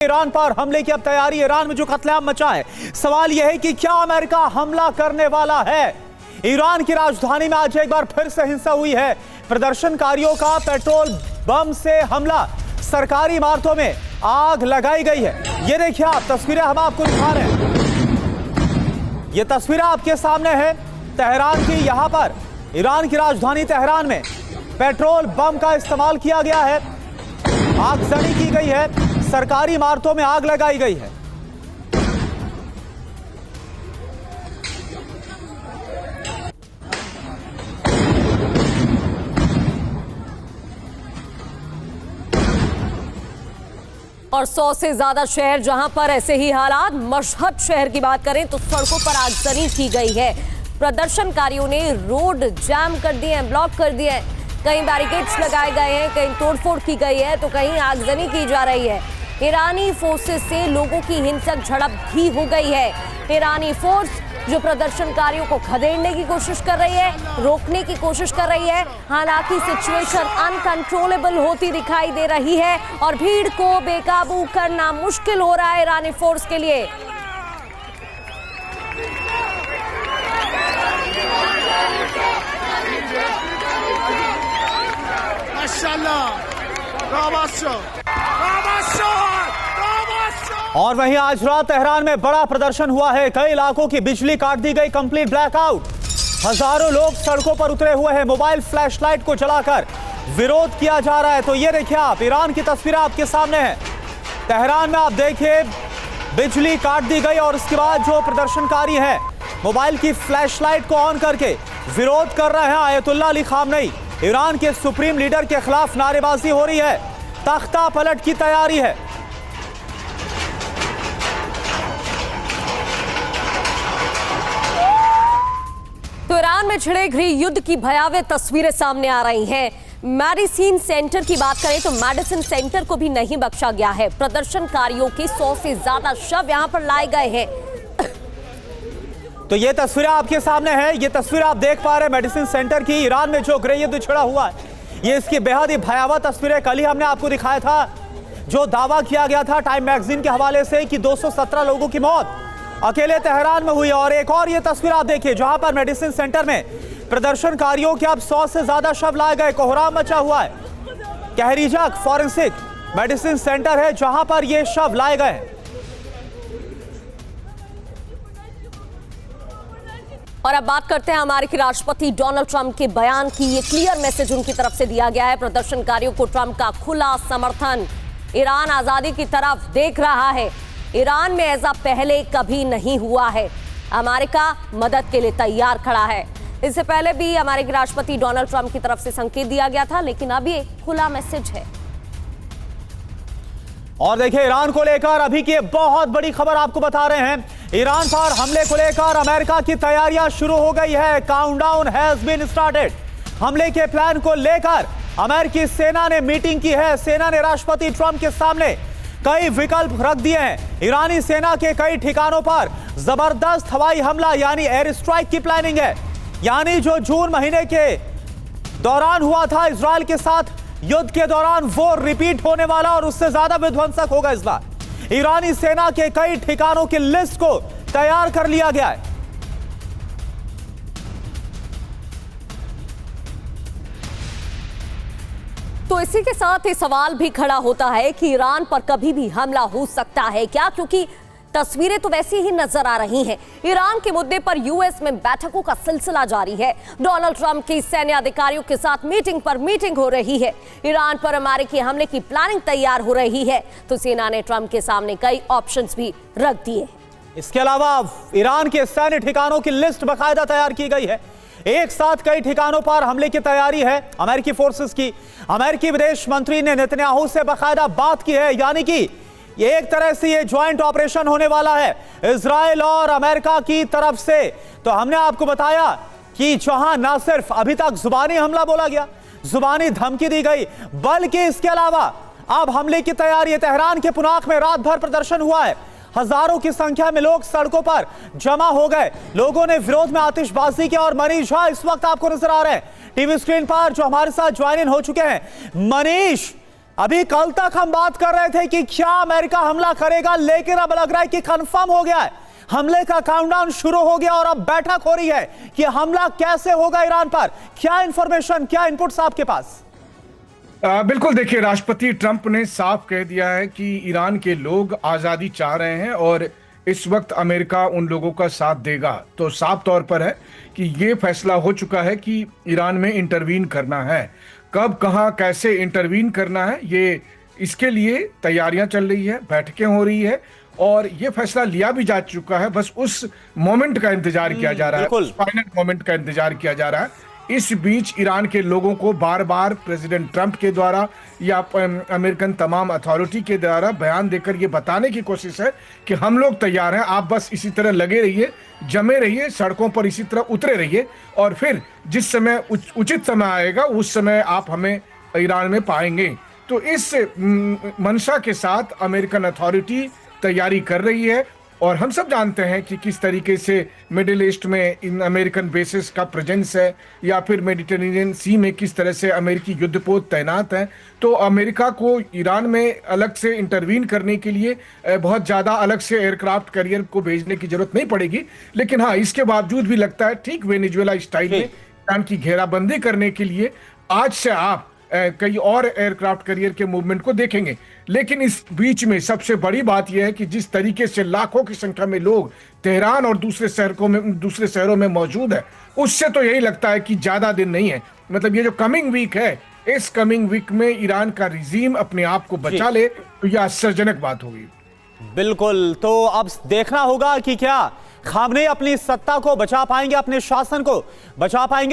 Iran पर हमले की अब तैयारी। ईरान में जो कत्लेआम मचा है, सवाल यह है कि क्या अमेरिका हमला करने वाला है। ईरान की राजधानी में आज एक बार फिर से हिंसा हुई है। प्रदर्शनकारियों का पेट्रोल बम से हमला, सरकारी इमारतों में आग लगाई गई है। ये देखिए आप तस्वीरें हम आपको दिखा रहे हैं। ये तस्वीरें आपके सामने है तेहरान की। यहां पर ईरान की राजधानी तेहरान में पेट्रोल बम का इस्तेमाल किया गया है, आगजनी की गई है, सरकारी इमारतों में आग लगाई गई है। और 100 से ज्यादा शहर जहां पर ऐसे ही हालात। मशहद शहर की बात करें तो सड़कों पर आगजनी की गई है। प्रदर्शनकारियों ने रोड जाम कर दिए हैं, ब्लॉक कर दिए हैं। कहीं बैरिकेड्स लगाए गए हैं, कहीं तोड़फोड़ की गई है तो कहीं आगजनी की जा रही है। ईरानी फोर्सेस से लोगों की हिंसक झड़प भी हो गई है। ईरानी फोर्स जो प्रदर्शनकारियों को खदेड़ने की कोशिश कर रही है, रोकने की कोशिश कर रही है। हालांकि सिचुएशन अनकंट्रोलेबल होती दिखाई दे रही है और भीड़ को बेकाबू करना मुश्किल हो रहा है ईरानी फोर्स के लिए। और वहीं आज रात तेहरान में बड़ा प्रदर्शन हुआ है। कई इलाकों की बिजली काट दी गई, कंप्लीट ब्लैकआउट। हजारों लोग सड़कों पर उतरे हुए हैं, मोबाइल फ्लैशलाइट को जलाकर विरोध किया जा रहा है। तो ये देखिए आप, ईरान की तस्वीरें आपके सामने हैं। तेहरान में आप देखिए बिजली काट दी गई और उसके बाद जो प्रदर्शनकारी हैं मोबाइल की फ्लैशलाइट को ऑन करके विरोध कर रहे हैं। आयतुल्लाह अली खामनेई, ईरान के सुप्रीम लीडर के खिलाफ नारेबाजी हो रही है, तख्ता पलट की तैयारी है। तो ईरान में छिड़े गृह युद्ध की भयावह तस्वीरें सामने आ रही हैं। मेडिसिन सेंटर की बात करें तो मेडिसिन सेंटर को भी नहीं बख्शा गया है। प्रदर्शनकारियों के 100 से ज्यादा शव यहां पर लाए गए हैं। तो ये तस्वीरें आपके सामने है, ये तस्वीर आप देख पा रहे हैं मेडिसिन सेंटर की। ईरान में जो गृह युद्ध छिड़ा हुआ है, ये इसकी बेहद ही भयावह तस्वीरें। कल ही हमने आपको दिखाया था जो दावा किया गया था टाइम मैगजीन के हवाले से कि 217 लोगों की मौत अकेले तेहरान में हुई। और एक और ये तस्वीर आप देखिए जहां पर मेडिसिन सेंटर में प्रदर्शनकारियों के अब 100 से ज्यादा शव लाए गए। कोहराम मचा हुआ है। कहरीजक फॉरेंसिक मेडिसिन सेंटर है जहां पर ये शव लाए गए। और अब बात करते हैं अमेरिकी राष्ट्रपति डोनाल्ड ट्रंप के बयान की। ये क्लियर मैसेज उनकी तरफ से दिया गया है। प्रदर्शनकारियों को ट्रंप का खुला समर्थन। ईरान आजादी की तरफ देख रहा है। ईरान में ऐसा पहले कभी नहीं हुआ है। अमेरिका मदद के लिए तैयार खड़ा है। इससे पहले भी अमेरिकी राष्ट्रपति डोनाल्ड ट्रंप की तरफ से संकेत दिया गया था, लेकिन अब ये खुला मैसेज है। और देखिए ईरान को लेकर अभी की बहुत बड़ी खबर आपको बता रहे हैं। ईरान पर हमले को लेकर अमेरिका की तैयारियां शुरू हो गई है। Countdown has been started. हमले के प्लान को लेकर अमेरिकी सेना ने मीटिंग की है। सेना ने राष्ट्रपति ट्रंप के सामने कई विकल्प रख दिए हैं। ईरानी सेना के कई ठिकानों पर जबरदस्त हवाई हमला यानी एयर स्ट्राइक की प्लानिंग है। यानी जो जून महीने के दौरान हुआ था इजराइल के साथ युद्ध के दौरान, वो रिपीट होने वाला और उससे ज्यादा विध्वंसक होगा इस बार। ईरानी सेना के कई ठिकानों की लिस्ट को तैयार कर लिया गया है। तो इसी के साथ ये सवाल भी खड़ा होता है कि ईरान पर कभी भी हमला हो सकता है क्या, क्योंकि तस्वीरें तो वैसी ही नजर आ रही हैं। ईरान के मुद्दे पर यूएस में बैठकों का सिलसिला जारी है। डोनाल्ड ट्रंप की सैन्य अधिकारियों के साथ मीटिंग पर मीटिंग हो रही है। ईरान पर अमेरिकी हमले की प्लानिंग तैयार हो रही है। तो सेना ने ट्रंप के सामने कई ऑप्शंस भी रख दिए। इसके अलावा ईरान के सैन्य ठिकानों की लिस्ट बाकायदा तैयार की गई है। एक साथ कई ठिकानों पर हमले की तैयारी है अमेरिकी फोर्सेस की। अमेरिकी विदेश मंत्री ने नेतन्याहू से बाकायदा बात की है, यानी कि ये एक तरह से ये ज्वाइंट ऑपरेशन होने वाला है इजराइल और अमेरिका की तरफ से। तो हमने आपको बताया कि जहां ना सिर्फ अभी तक जुबानी हमला बोला गया, जुबानी धमकी दी गई, बल्कि इसके अलावा अब हमले की तैयारी है। तेहरान के पुनाख में रात भर प्रदर्शन हुआ है। हजारों की संख्या में लोग सड़कों पर जमा हो गए। लोगों ने विरोध में आतिशबाजी की। और मनीष झा इस वक्त आपको नजर आ रहे हैं टीवी स्क्रीन पर, जो हमारे साथ ज्वाइन इन हो चुके हैं। मनीष, अभी कल तक हम बात कर रहे थे कि क्या अमेरिका हमला करेगा, लेकिन अब लग रहा है कि कंफर्म हो गया है, हमले का काउंटडाउन शुरू हो गया और अब बैठक हो रही है कि हमला कैसे होगा ईरान पर। क्या इंफॉर्मेशन, क्या इनपुट्स आपके पास? बिल्कुल, देखिए, राष्ट्रपति ट्रंप ने साफ कह दिया है कि ईरान के लोग आजादी चाह रहे हैं और इस वक्त अमेरिका उन लोगों का साथ देगा। तो साफ तौर पर है कि ये फैसला हो चुका है कि ईरान में इंटरवीन करना है। कब, कहां, कैसे इंटरवीन करना है, ये इसके लिए तैयारियां चल रही है, बैठकें हो रही है और ये फैसला लिया भी जा चुका है। बस उस मोमेंट का इंतजार किया जा रहा है, उस फाइनल मोमेंट का इंतजार किया जा रहा है। इस बीच ईरान के लोगों को बार बार प्रेसिडेंट ट्रंप के द्वारा या अमेरिकन तमाम अथॉरिटी के द्वारा बयान देकर ये बताने की कोशिश है कि हम लोग तैयार हैं, आप बस इसी तरह लगे रहिए, जमे रहिए, सड़कों पर इसी तरह उतरे रहिए और फिर जिस समय उचित समय आएगा उस समय आप हमें ईरान में पाएंगे। तो इस मंशा के साथ अमेरिकन अथॉरिटी तैयारी कर रही है और हम सब जानते हैं कि किस तरीके से मिडिल ईस्ट में इन अमेरिकन बेसिस का प्रेजेंस है या फिर मेडिटेरेनियन सी में किस तरह से अमेरिकी युद्धपोत तैनात हैं। तो अमेरिका को ईरान में अलग से इंटरवीन करने के लिए बहुत ज़्यादा अलग से एयरक्राफ्ट कैरियर को भेजने की जरूरत नहीं पड़ेगी। लेकिन हाँ, इसके बावजूद भी लगता है ठीक वेनेजुएला स्टाइल में ईरान की घेराबंदी करने के लिए आज से आप कई और एयरक्राफ्ट कैरियर के मूवमेंट को देखेंगे। लेकिन इस बीच में सबसे बड़ी बात यह है कि जिस तरीके से लाखों की संख्या में लोग तेहरान और दूसरे शहरों में मौजूद है, उससे तो यही लगता है कि ज्यादा दिन नहीं है। मतलब ये जो कमिंग वीक है, इस कमिंग वीक में ईरान का रिजीम अपने आप को बचा ले तो यह आश्चर्यजनक बात होगी। बिल्कुल, तो अब देखना होगा कि क्या खामनेई अपनी सत्ता को बचा पाएंगे, अपने शासन को बचा पाएंगे।